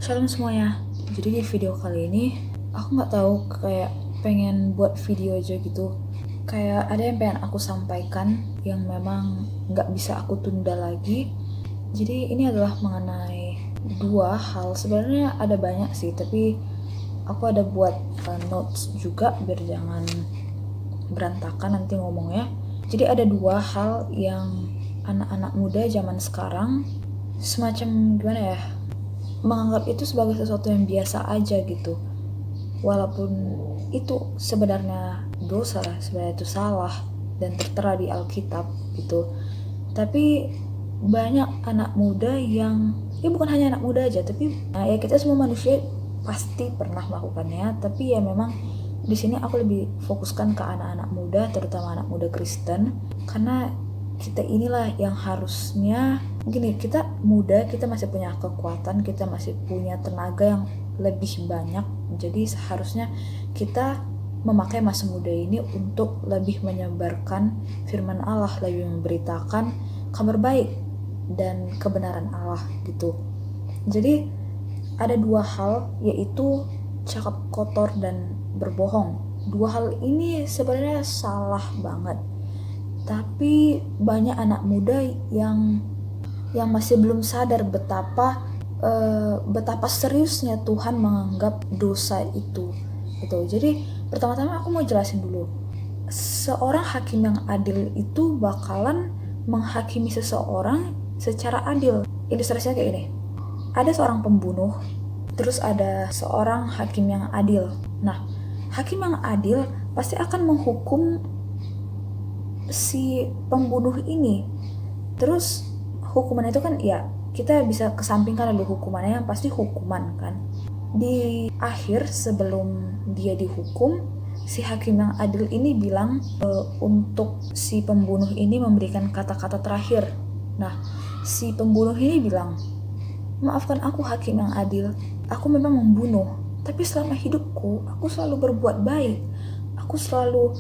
Shalom semuanya. Jadi di video kali ini aku nggak tahu, kayak pengen buat video aja gitu. Kayak ada yang pengen aku sampaikan yang memang nggak bisa aku tunda lagi. Jadi ini adalah mengenai dua hal. Sebenarnya ada banyak sih, tapi aku ada buat notes juga biar jangan berantakan nanti ngomongnya. Jadi ada dua hal yang anak-anak muda zaman sekarang semacam gimana ya, menganggap itu sebagai sesuatu yang biasa aja gitu, walaupun itu sebenarnya dosa, sebenarnya itu salah dan tertera di Alkitab gitu. Tapi banyak anak muda yang, ya bukan hanya anak muda aja, tapi ya kita semua manusia pasti pernah melakukannya. Tapi ya memang di sini aku lebih fokuskan ke anak-anak muda, terutama anak muda Kristen, karena kita inilah yang harusnya gini, kita muda, kita masih punya kekuatan, kita masih punya tenaga yang lebih banyak. Jadi seharusnya kita memakai masa muda ini untuk lebih menyebarkan firman Allah, lebih memberitakan kabar baik dan kebenaran Allah gitu. Jadi ada dua hal, yaitu cakap kotor dan berbohong. Dua hal ini sebenarnya salah banget, tapi banyak anak muda yang masih belum sadar betapa seriusnya Tuhan menganggap dosa itu gitu. Jadi pertama-tama aku mau jelasin dulu, seorang hakim yang adil itu bakalan menghakimi seseorang secara adil. Ilustrasinya kayak ini, ada seorang pembunuh, terus ada seorang hakim yang adil. Nah, hakim yang adil pasti akan menghukum si pembunuh ini. Terus hukuman itu kan ya kita bisa kesampingkan dulu hukumannya, yang pasti hukuman kan. Di akhir sebelum dia dihukum, si hakim yang adil ini bilang untuk si pembunuh ini memberikan kata-kata terakhir. Nah, si pembunuh ini bilang, "Maafkan aku hakim yang adil, aku memang membunuh, tapi selama hidupku aku selalu berbuat baik. Aku selalu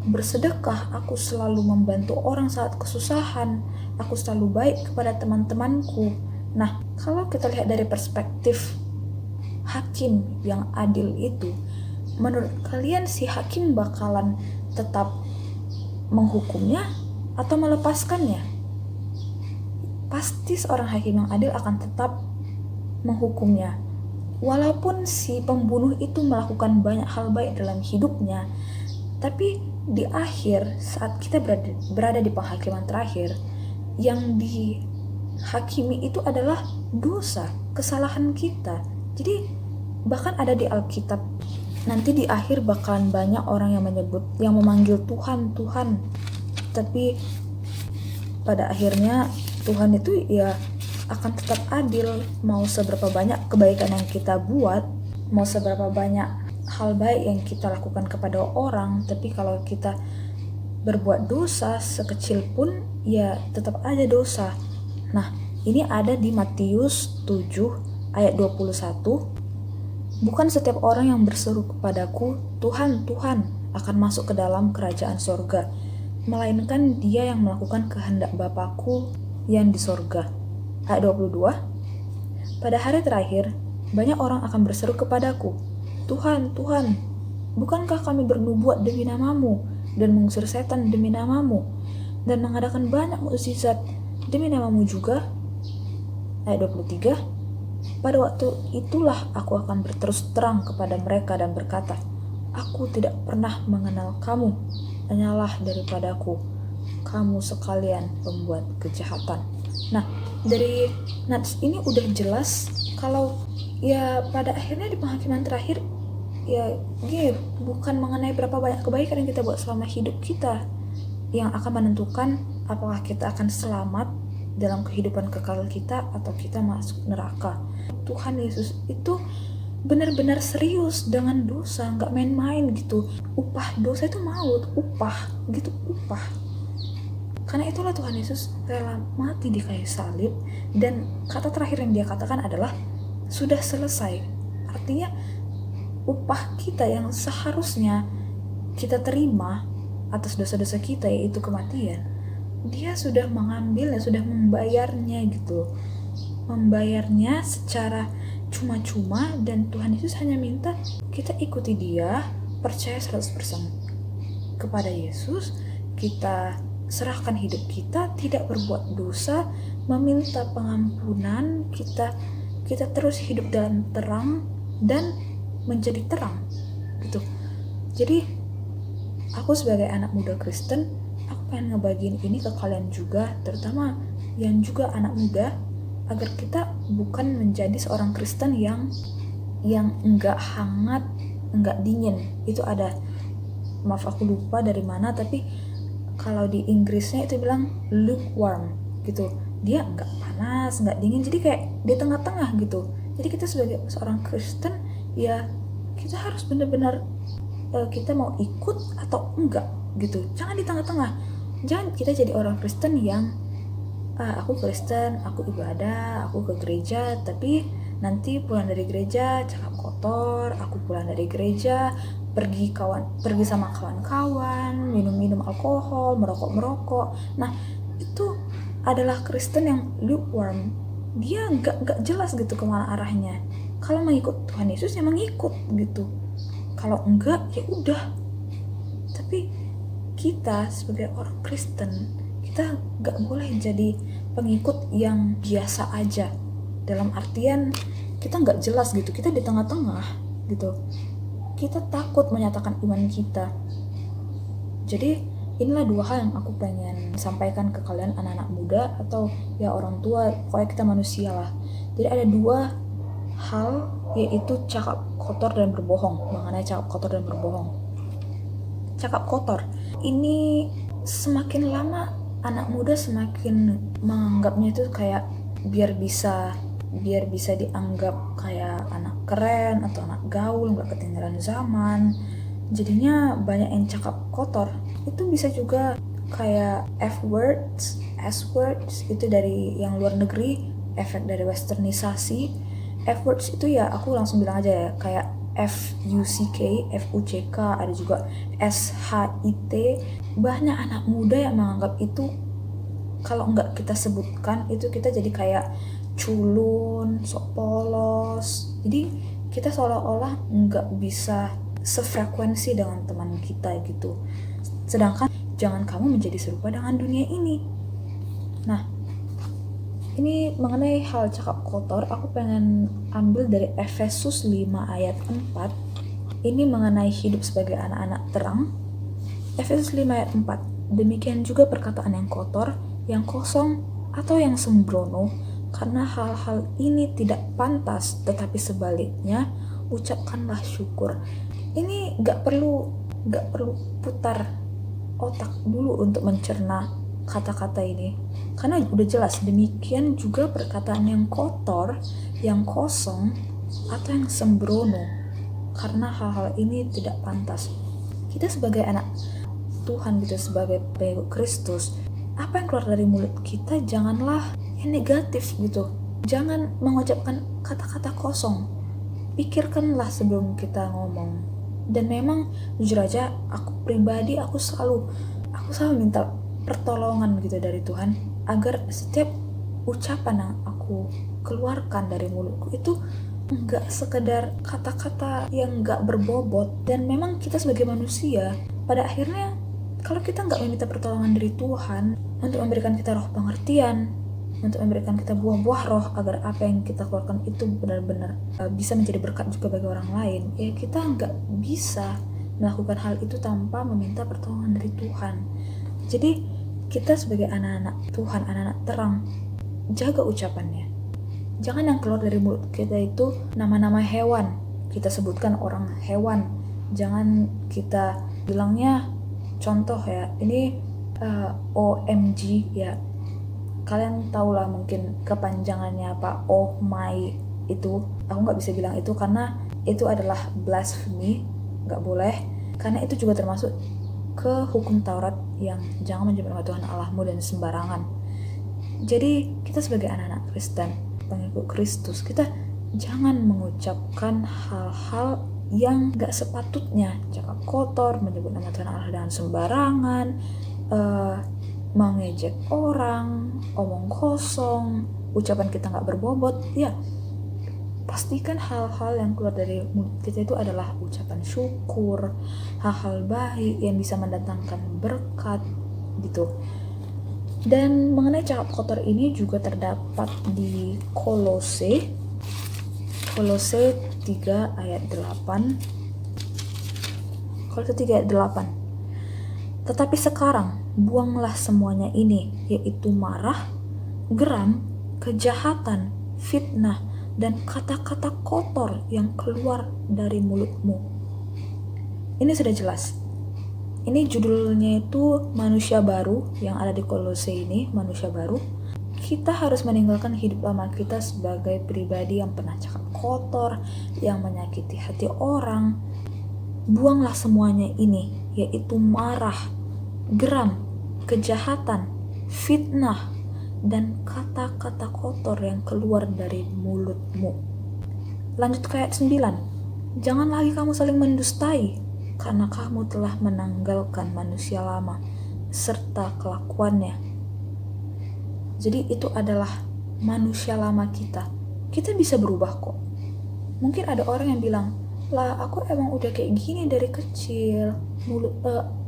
bersedekah, aku selalu membantu orang saat kesusahan, aku selalu baik kepada teman-temanku." Nah, kalau kita lihat dari perspektif hakim yang adil itu, menurut kalian si hakim bakalan tetap menghukumnya atau melepaskannya? Pasti seorang hakim yang adil akan tetap menghukumnya. Walaupun si pembunuh itu melakukan banyak hal baik dalam hidupnya, tapi di akhir saat kita berada di penghakiman terakhir, yang dihakimi itu adalah dosa, kesalahan kita. Jadi bahkan ada di Alkitab, nanti di akhir bakalan banyak orang yang memanggil Tuhan, Tuhan. Tapi pada akhirnya Tuhan itu ya akan tetap adil. Mau seberapa banyak kebaikan yang kita buat, mau seberapa banyak hal baik yang kita lakukan kepada orang, tapi kalau kita berbuat dosa sekecil pun, ya tetap aja dosa. Nah, ini ada di Matius 7 ayat 21. "Bukan setiap orang yang berseru kepadaku, Tuhan, Tuhan, akan masuk ke dalam kerajaan sorga, melainkan dia yang melakukan kehendak Bapakku yang di sorga." Ayat 22, "Pada hari terakhir, banyak orang akan berseru kepadaku, Tuhan, Tuhan, bukankah kami bernubuat demi namamu, dan mengusir setan demi namamu, dan mengadakan banyak mukjizat demi namamu juga?" Ayat 23, "Pada waktu itulah aku akan berterus terang kepada mereka dan berkata, aku tidak pernah mengenal kamu, hanyalah daripadaku, kamu sekalian pembuat kejahatan." Nah, dari nats ini udah jelas kalau ya pada akhirnya di penghakiman terakhir, ya gini, bukan mengenai berapa banyak kebaikan yang kita buat selama hidup kita yang akan menentukan apakah kita akan selamat dalam kehidupan kekal kita atau kita masuk neraka. Tuhan Yesus itu benar-benar serius dengan dosa, nggak main-main gitu. Upah dosa itu maut, upah gitu, upah. Karena itulah Tuhan Yesus rela mati di kayu salib, dan kata terakhir yang dia katakan adalah sudah selesai. Artinya upah kita yang seharusnya kita terima atas dosa-dosa kita, yaitu kematian, dia sudah mengambilnya, sudah membayarnya gitu. Membayarnya secara cuma-cuma, dan Tuhan Yesus hanya minta kita ikuti Dia, percaya 100% kepada Yesus, kita serahkan hidup kita, tidak berbuat dosa, meminta pengampunan, kita terus hidup dalam terang dan menjadi terang gitu. Jadi aku sebagai anak muda Kristen, aku pengen ngebagiin ini ke kalian juga, terutama yang juga anak muda, agar kita bukan menjadi seorang Kristen yang enggak hangat, enggak dingin. Itu ada, maaf aku lupa dari mana, tapi kalau di Inggrisnya itu bilang lukewarm gitu. Dia enggak panas, enggak dingin, jadi kayak di tengah-tengah gitu. Jadi kita sebagai seorang Kristen, ya kita harus benar-benar kita mau ikut atau enggak gitu. Jangan di tengah-tengah. Jangan kita jadi orang Kristen yang aku Kristen, aku ibadah, aku ke gereja, tapi nanti pulang dari gereja cakap kotor. Aku pulang dari gereja pergi sama kawan-kawan, minum alkohol, merokok. Nah, itu adalah Kristen yang lukewarm. Dia nggak jelas gitu kemana arahnya. Kalau mengikut Tuhan Yesus ya mengikut gitu. Kalau enggak ya udah. Tapi kita sebagai orang Kristen, kita nggak boleh jadi pengikut yang biasa aja. Dalam artian kita nggak jelas gitu, kita di tengah-tengah gitu. Kita takut menyatakan iman kita. Jadi inilah dua hal yang aku pengen sampaikan ke kalian anak-anak muda atau ya orang tua, pokoknya kita manusia lah. Jadi ada dua hal, yaitu cakap kotor dan berbohong. Mengenai cakap kotor dan berbohong, cakap kotor ini semakin lama anak muda semakin menganggapnya itu kayak biar bisa dianggap kayak anak keren atau anak gaul, nggak ketinggalan zaman. Jadinya banyak yang cakap kotor. Itu bisa juga kayak F-words, S-words, itu dari yang luar negeri, efek dari westernisasi. F-words itu ya aku langsung bilang aja ya, kayak F-U-C-K, F-U-C-K, ada juga S-H-I-T. Banyak anak muda yang menganggap itu kalau nggak kita sebutkan itu kita jadi kayak culun, sok polos. Jadi kita seolah-olah nggak bisa sefrekuensi dengan teman kita gitu. Sedangkan jangan kamu menjadi serupa dengan dunia ini. Nah, ini mengenai hal cakap kotor, aku pengen ambil dari Efesus 5 ayat 4. Ini mengenai hidup sebagai anak-anak terang. Efesus 5 ayat 4. Demikian juga perkataan yang kotor, yang kosong, atau yang sembrono, karena hal-hal ini tidak pantas, tetapi sebaliknya ucapkanlah syukur. Ini gak perlu putar otak dulu untuk mencerna kata-kata ini, karena udah jelas. Demikian juga perkataan yang kotor, yang kosong, atau yang sembrono, karena hal-hal ini tidak pantas. Kita sebagai anak Tuhan gitu, sebagai pengikut Kristus, apa yang keluar dari mulut kita janganlah yang negatif gitu. Jangan mengucapkan kata-kata kosong. Pikirkanlah sebelum kita ngomong. Dan memang jujur aja, aku pribadi aku selalu minta pertolongan gitu dari Tuhan, agar setiap ucapan yang aku keluarkan dari mulutku itu enggak sekedar kata-kata yang enggak berbobot. Dan memang kita sebagai manusia, pada akhirnya kalau kita enggak meminta pertolongan dari Tuhan untuk memberikan kita roh pengertian, untuk memberikan kita buah-buah roh, agar apa yang kita keluarkan itu benar-benar bisa menjadi berkat juga bagi orang lain, ya kita enggak bisa melakukan hal itu tanpa meminta pertolongan dari Tuhan. Jadi kita sebagai anak-anak Tuhan, anak-anak terang, jaga ucapannya. Jangan yang keluar dari mulut kita itu nama-nama hewan. Kita sebutkan orang hewan. Jangan kita bilangnya, contoh ya, ini OMG ya. Kalian tahulah mungkin kepanjangannya apa, oh my itu. Aku gak bisa bilang itu karena itu adalah blasphemy. Gak boleh. Karena itu juga termasuk ke hukum Taurat yang jangan menyebut nama Tuhan Allahmu dan sembarangan. Jadi kita sebagai anak-anak Kristen, pengikut Kristus, kita jangan mengucapkan hal-hal yang gak sepatutnya. Cakap kotor, menyebut nama Tuhan Allah dengan sembarangan, mengejek orang, omong kosong, ucapan kita gak berbobot. Ya, pastikan hal-hal yang keluar dari mulut kita itu adalah ucapan syukur, hal-hal baik yang bisa mendatangkan berkat gitu. Dan mengenai cakap kotor ini juga terdapat di Kolose 3 ayat 8. Kolose 3 ayat 8. Tetapi sekarang buanglah semuanya ini, yaitu marah, geram, kejahatan, fitnah, dan kata-kata kotor yang keluar dari mulutmu. Ini sudah jelas. Ini judulnya itu manusia baru yang ada di Kolose ini, manusia baru. Kita harus meninggalkan hidup lama kita sebagai pribadi yang pernah cakap kotor, yang menyakiti hati orang. Buanglah semuanya ini, yaitu marah, geram, kejahatan, fitnah, dan kata-kata kotor yang keluar dari mulutmu. Lanjut ke ayat 9. Jangan lagi kamu saling mendustai, karena kamu telah menanggalkan manusia lama serta kelakuannya. Jadi itu adalah manusia lama kita. Kita bisa berubah kok. Mungkin ada orang yang bilang, lah aku emang udah kayak gini dari kecil,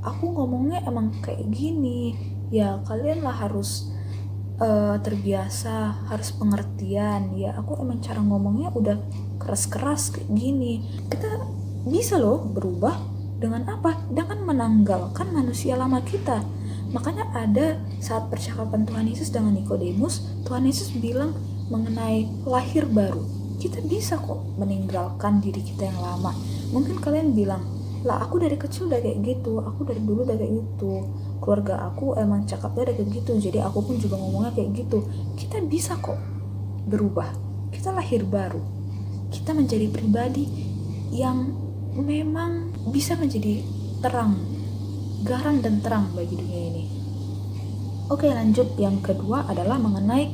aku ngomongnya emang kayak gini. Ya kalian lah harus terbiasa, harus pengertian. Ya aku emang cara ngomongnya udah keras-keras kayak gini. Kita bisa loh berubah. Dengan apa? Dengan menanggalkan manusia lama kita. Makanya ada saat percakapan Tuhan Yesus dengan Nikodemus, Tuhan Yesus bilang mengenai lahir baru. Kita bisa kok meninggalkan diri kita yang lama. Mungkin kalian bilang, lah aku dari kecil udah kayak gitu, aku dari dulu udah kayak gitu, keluarga aku emang cakapnya udah kayak gitu, jadi aku pun juga ngomongnya kayak gitu. Kita bisa kok berubah. Kita lahir baru. Kita menjadi pribadi yang memang bisa menjadi terang, garam dan terang bagi dunia ini. Oke, lanjut. Yang kedua adalah mengenai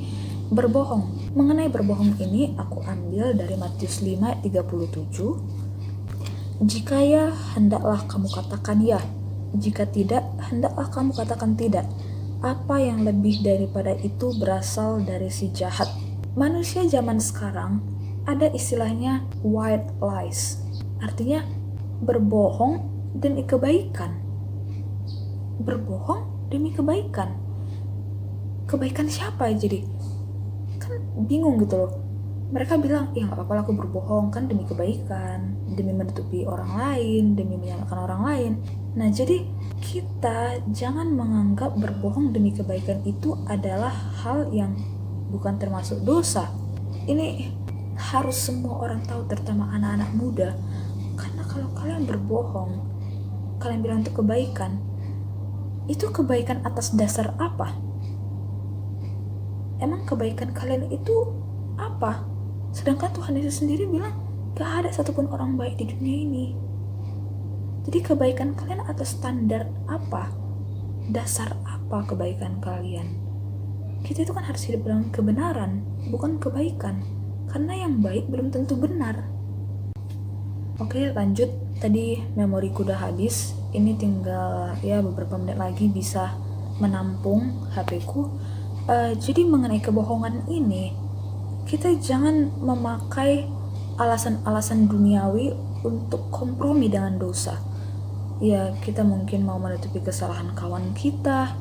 berbohong. Mengenai berbohong ini aku ambil dari Matius 5 ayat 37. Jika ya, hendaklah kamu katakan ya. Jika tidak, hendaklah kamu katakan tidak. Apa yang lebih daripada itu berasal dari si jahat. Manusia zaman sekarang ada istilahnya white lies. Artinya berbohong demi kebaikan. Berbohong demi kebaikan. Kebaikan siapa jadi? Kan bingung gitu loh. Mereka bilang, ya gak apa-apa aku berbohong, kan demi kebaikan, demi menutupi orang lain, demi menyalahkan orang lain. Nah jadi kita jangan menganggap berbohong demi kebaikan itu adalah hal yang bukan termasuk dosa. Ini harus semua orang tahu, terutama anak-anak muda. Karena kalau kalian berbohong, kalian bilang itu kebaikan, itu kebaikan atas dasar apa? Emang kebaikan kalian itu apa? Sedangkan Tuhan Yesus sendiri bilang, gak ada satupun orang baik di dunia ini. Jadi kebaikan kalian atas standar apa? Dasar apa kebaikan kalian? Kita itu kan harus hidup dalam kebenaran, bukan kebaikan. Karena yang baik belum tentu benar. Oke, lanjut. Tadi memoriku udah habis. Ini tinggal ya beberapa menit lagi bisa menampung HP-ku. Jadi mengenai kebohongan ini, kita jangan memakai alasan-alasan duniawi untuk kompromi dengan dosa. Ya, kita mungkin mau menutupi kesalahan kawan kita,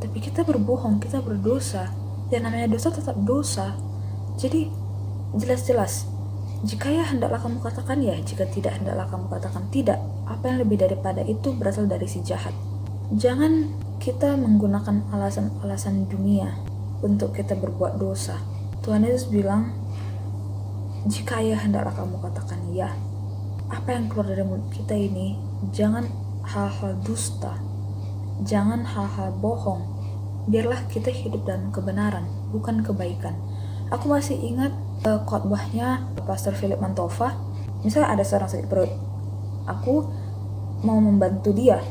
tapi kita berbohong, kita berdosa. Dan namanya dosa tetap dosa. Jadi, jelas-jelas, jika ya hendaklah kamu katakan ya, jika tidak hendaklah kamu katakan tidak. Apa yang lebih daripada itu berasal dari si jahat. Jangan kita menggunakan alasan-alasan dunia untuk kita berbuat dosa. Tuhan Yesus bilang, jika ya hendaklah kamu katakan ya. Apa yang keluar dari mulut kita ini, jangan hal-hal dusta, jangan hal-hal bohong. Biarlah kita hidup dalam kebenaran, bukan kebaikan. Aku masih ingat khotbahnya Pastor Philip Mantova. Misalnya ada seorang sakit perut, aku mau membantu dia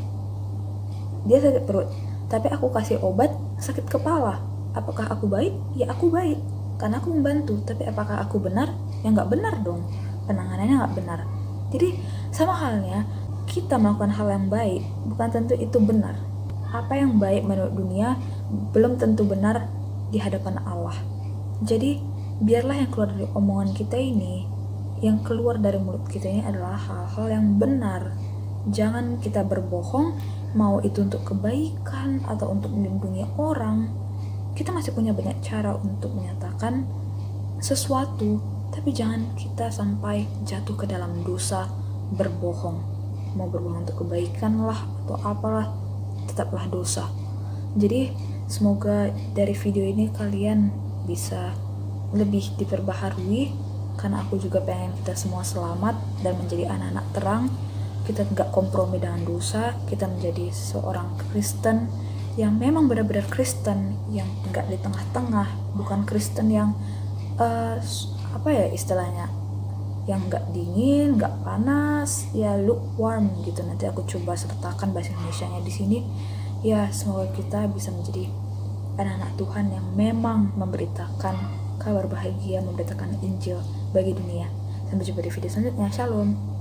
sakit perut, tapi aku kasih obat sakit kepala. Apakah aku baik? Ya aku baik, karena aku membantu. Tapi apakah aku benar? Ya nggak benar dong, penanganannya nggak benar. Jadi sama halnya, kita melakukan hal yang baik bukan tentu itu benar. Apa yang baik menurut dunia belum tentu benar di hadapan Allah. Jadi biarlah yang keluar dari omongan kita ini, yang keluar dari mulut kita ini adalah hal-hal yang benar. Jangan kita berbohong, mau itu untuk kebaikan atau untuk melindungi orang. Kita masih punya banyak cara untuk menyatakan sesuatu, tapi jangan kita sampai jatuh ke dalam dosa berbohong. Mau berbohong untuk kebaikan lah atau apalah, tetaplah dosa. Jadi semoga dari video ini kalian bisa lebih diperbaharui, karena aku juga pengen kita semua selamat dan menjadi anak-anak terang. Kita gak kompromi dengan dosa, kita menjadi seorang Kristen yang memang benar-benar Kristen, yang gak di tengah-tengah, bukan Kristen yang istilahnya, yang gak dingin, gak panas, ya lukewarm gitu. Nanti aku coba sertakan bahasa Indonesianya di sini. Ya semoga kita bisa menjadi anak-anak Tuhan yang memang memberitakan kabar bahagia, memberitakan Injil bagi dunia. Sampai jumpa di video selanjutnya. Shalom.